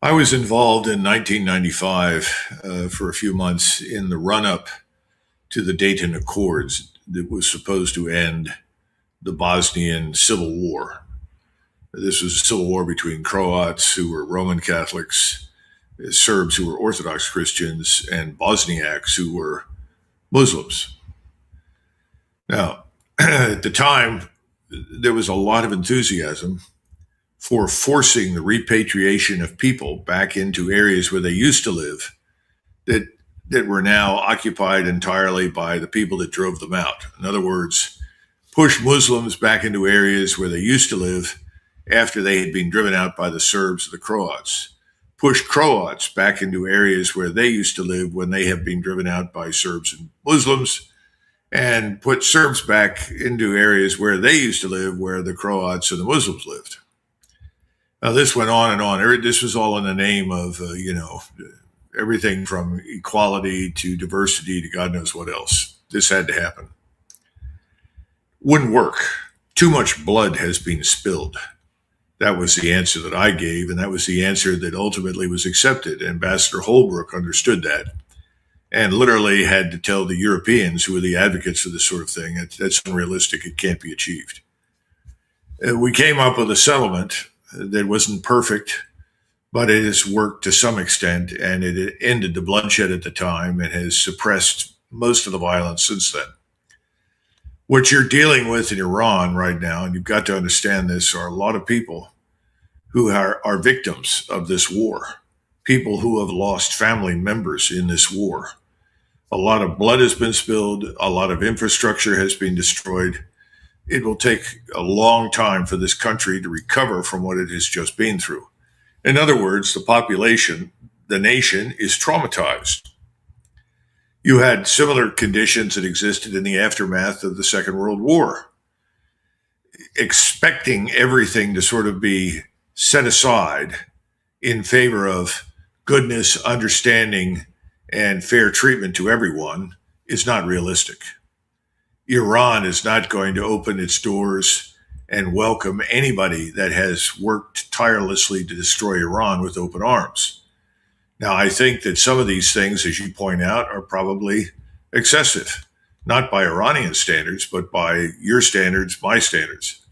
I was involved in 1995 for a few months in the run up to the Dayton Accords that was supposed to end the Bosnian Civil War. This was a civil war between Croats who were Roman Catholics, Serbs who were Orthodox Christians, and Bosniaks who were Muslims. Now, at the time, there was a lot of enthusiasm for forcing the repatriation of people back into areas where they used to live that that were now occupied entirely by the people that drove them out. In other words, push Muslims back into areas where they used to live after they had been driven out by the Serbs or the Croats. Push Croats back into areas where they used to live when they have been driven out by Serbs and Muslims, and put Serbs back into areas where they used to live where the Croats and the Muslims lived. Now, this went on and on. This was all in the name of, everything from equality to diversity to God knows what else. This had to happen. Wouldn't work. Too much blood has been spilled. That was the answer that I gave, and that was the answer that ultimately was accepted. Ambassador Holbrooke understood that and literally had to tell the Europeans, who were the advocates of this sort of thing, that's unrealistic. It can't be achieved. We came up with a settlement that wasn't perfect, but it has worked to some extent, and it ended the bloodshed at the time and has suppressed most of the violence since then. What you're dealing with in Iran right now, and you've got to understand this, are a lot of people who are victims of this war, people who have lost family members in this war. A lot of blood has been spilled, a lot of infrastructure has been destroyed. It will take a long time for this country to recover from what it has just been through. In other words, the population, the nation, is traumatized. You had similar conditions that existed in the aftermath of the Second World War, expecting everything to sort of be set aside in favor of goodness, understanding, and fair treatment to everyone is not realistic. Iran is not going to open its doors and welcome anybody that has worked tirelessly to destroy Iran with open arms. Now, I think that some of these things, as you point out, are probably excessive, not by Iranian standards, but by your standards, my standards.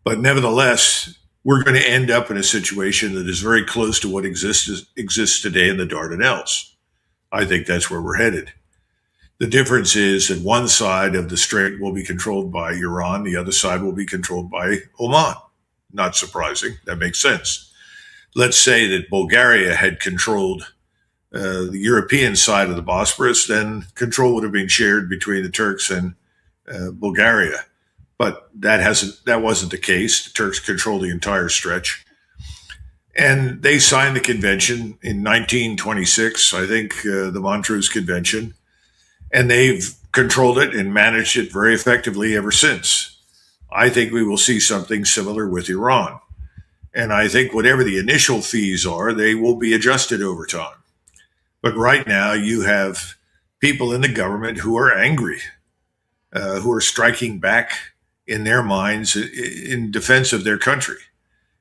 But nevertheless, we're going to end up in a situation that is very close to what exists today in the Dardanelles. I think that's where we're headed. The difference is that one side of the strait will be controlled by Iran, the other side will be controlled by Oman. Not surprising. That makes sense. Let's say that Bulgaria had controlled the European side of the Bosporus, then control would have been shared between the Turks and Bulgaria. But that wasn't the case. The Turks controlled the entire stretch. And they signed the convention in 1926, I think, the Montreux Convention, and they've controlled it and managed it very effectively ever since. I think we will see something similar with Iran. And I think whatever the initial fees are, they will be adjusted over time. But right now, you have people in the government who are angry, who are striking back in their minds in defense of their country.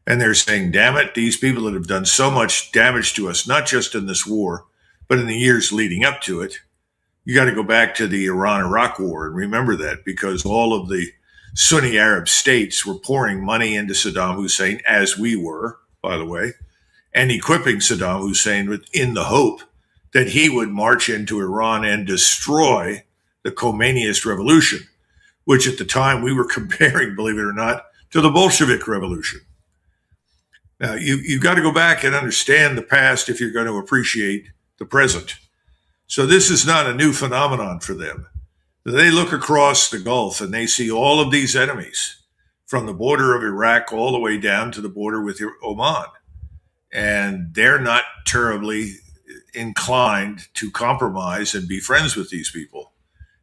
And they're saying, damn it, these people that have done so much damage to us, not just in this war, but in the years leading up to it. You got to go back to the Iran-Iraq war and remember that, because all of the Sunni Arab states were pouring money into Saddam Hussein, as we were, by the way, and equipping Saddam Hussein in the hope that he would march into Iran and destroy the Khomeiniist revolution, which at the time we were comparing, believe it or not, to the Bolshevik revolution. Now, you've got to go back and understand the past if you're going to appreciate the present. So this is not a new phenomenon for them. They look across the Gulf and they see all of these enemies from the border of Iraq all the way down to the border with Oman. And they're not terribly inclined to compromise and be friends with these people.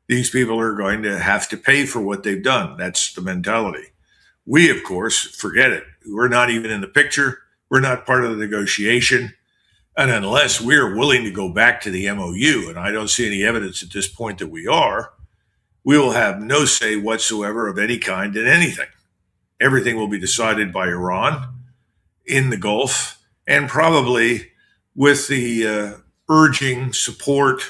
These people are going to have to pay for what they've done. That's the mentality. We, of course, forget it. We're not even in the picture. We're not part of the negotiation. And unless we're willing to go back to the MOU, and I don't see any evidence at this point that we are, we will have no say whatsoever of any kind in anything. Everything will be decided by Iran in the Gulf, and probably with the urging support,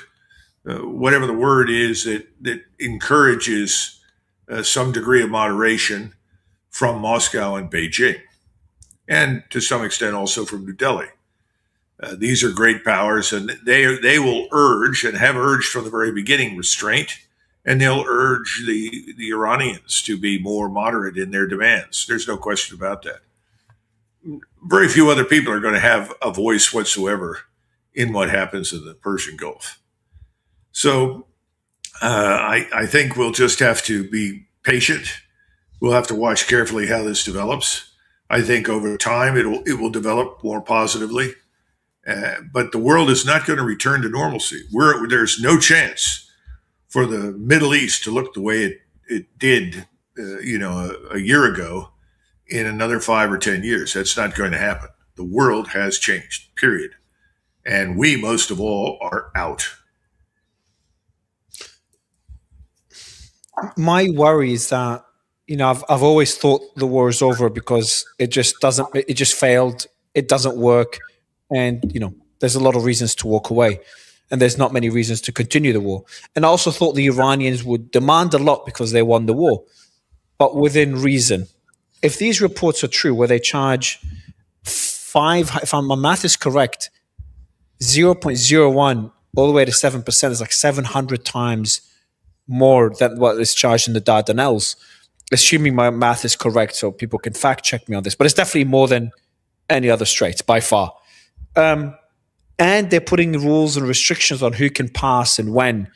whatever the word is, that encourages some degree of moderation from Moscow and Beijing, and to some extent also from New Delhi. These are great powers, and they will urge and have urged from the very beginning restraint, and they'll urge the Iranians to be more moderate in their demands. There's no question about that. Very few other people are going to have a voice whatsoever in what happens in the Persian Gulf. So I think we'll just have to be patient. We'll have to watch carefully how this develops. I think over time it will develop more positively. But the world is not going to return to normalcy. There's no chance for the Middle East to look the way it did, a year ago in another 5 or 10 years. That's not going to happen. The world has changed, period. And we, most of all, are out. My worry is that, I've always thought the war is over because it just failed. It doesn't work. And, there's a lot of reasons to walk away. And there's not many reasons to continue the war. And I also thought the Iranians would demand a lot because they won the war, but within reason. If these reports are true, where they charge if my math is correct, 0.01 all the way to 7% is like 700 times more than what is charged in the Dardanelles, assuming my math is correct, so people can fact check me on this. But it's definitely more than any other straits by far. And they're putting rules and restrictions on who can pass and when.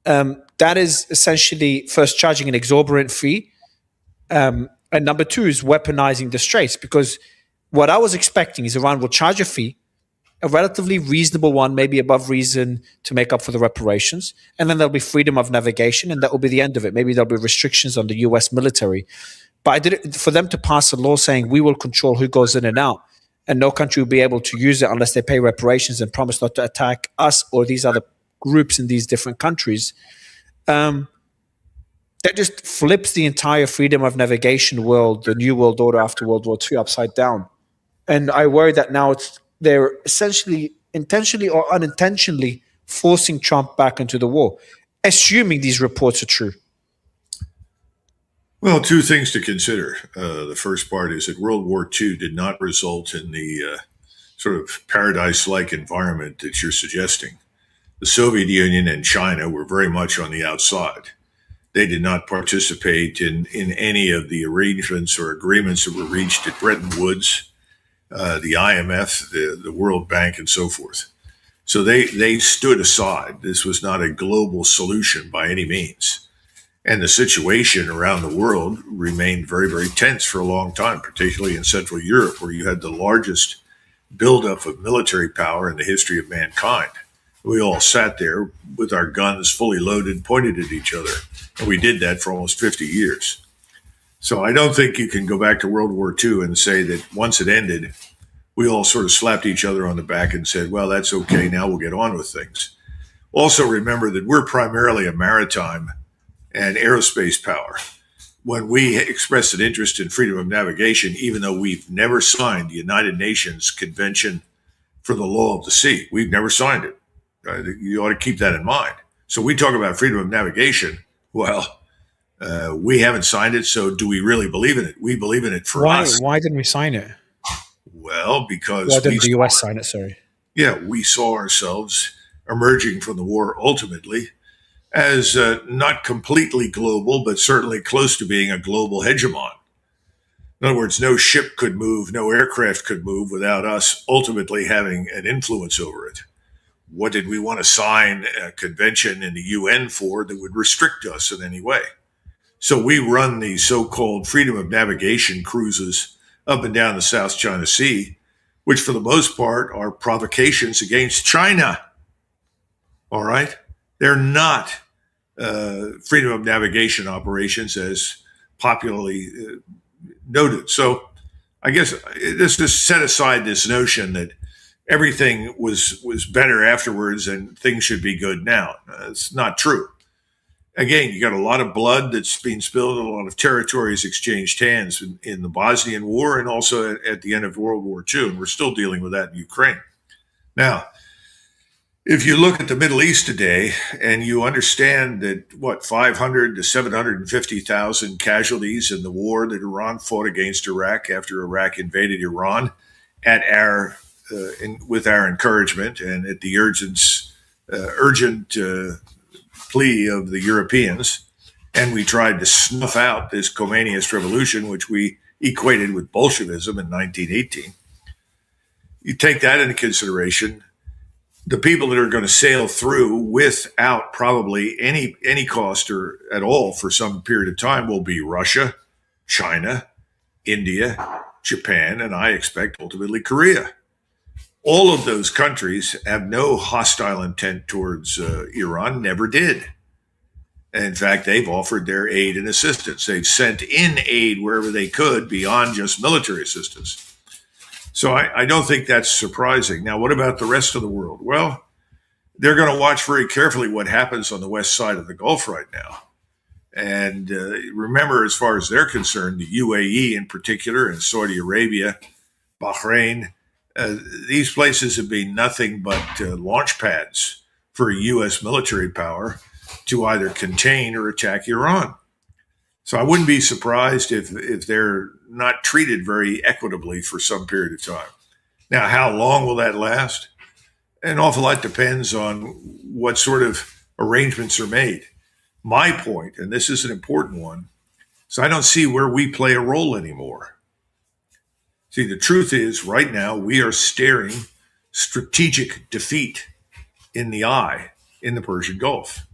That is essentially first charging an exorbitant fee. And number two is weaponizing the straits, because what I was expecting is Iran will charge a fee, a relatively reasonable one, maybe above reason, to make up for the reparations. And then there'll be freedom of navigation, and that will be the end of it. Maybe there'll be restrictions on the U.S. military. But for them to pass a law saying we will control who goes in and out, and no country will be able to use it unless they pay reparations and promise not to attack us or these other groups in these different countries, that just flips the entire freedom of navigation world, the new world order after World War II, upside down. And I worry that now they're essentially intentionally or unintentionally forcing Trump back into the war, assuming these reports are true. Well, two things to consider. The first part is that World War II did not result in the sort of paradise-like environment that you're suggesting. The Soviet Union and China were very much on the outside. They did not participate in any of the arrangements or agreements that were reached at Bretton Woods, the IMF, the World Bank, and so forth. So they stood aside. This was not a global solution by any means. And the situation around the world remained very, very tense for a long time, particularly in Central Europe, where you had the largest buildup of military power in the history of mankind. We all sat there with our guns fully loaded, pointed at each other. And we did that for almost 50 years. So I don't think you can go back to World War II and say that once it ended, we all sort of slapped each other on the back and said, well, that's okay, now we'll get on with things. Also remember that we're primarily a maritime and aerospace power. When we expressed an interest in freedom of navigation, even though we've never signed the United Nations Convention for the Law of the Sea, we've never signed it. You ought to keep that in mind. So we talk about freedom of navigation. Well, we haven't signed it, so do we really believe in it? We believe in it for us. Why didn't we sign it? Well, because why didn't the U.S. sign it? Sorry. Yeah, we saw ourselves emerging from the war ultimately as not completely global, but certainly close to being a global hegemon. In other words, no ship could move, no aircraft could move without us ultimately having an influence over it. What did we want to sign a convention in the UN for that would restrict us in any way? So we run the so-called freedom of navigation cruises up and down the South China Sea, which for the most part are provocations against China. All right? They're not freedom of navigation operations as popularly noted. So I guess let's just set aside this notion that everything was better afterwards and things should be good now. It's not true. Again, you got a lot of blood that's being spilled, a lot of territories exchanged hands in the Bosnian War and also at the end of World War II. And we're still dealing with that in Ukraine. Now, if you look at the Middle East today and you understand that, 500 to 750,000 casualties in the war that Iran fought against Iraq after Iraq invaded Iran at with our encouragement and at the urgent plea of the Europeans, and we tried to snuff out this Khomeiniist revolution, which we equated with Bolshevism in 1918. You take that into consideration, the people that are going to sail through without probably any cost or at all for some period of time will be Russia, China, India, Japan, and I expect ultimately Korea. All of those countries have no hostile intent towards Iran, never did. In fact, they've offered their aid and assistance. They've sent in aid wherever they could beyond just military assistance. So I don't think that's surprising. Now, what about the rest of the world? Well, they're going to watch very carefully what happens on the west side of the Gulf right now. And remember, as far as they're concerned, the UAE in particular and Saudi Arabia, Bahrain, these places have been nothing but launch pads for U.S. military power to either contain or attack Iran. So I wouldn't be surprised if they're not treated very equitably for some period of time. Now, how long will that last? An awful lot depends on what sort of arrangements are made. My point, and this is an important one, is I don't see where we play a role anymore. See, the truth is, right now, we are staring strategic defeat in the eye in the Persian Gulf.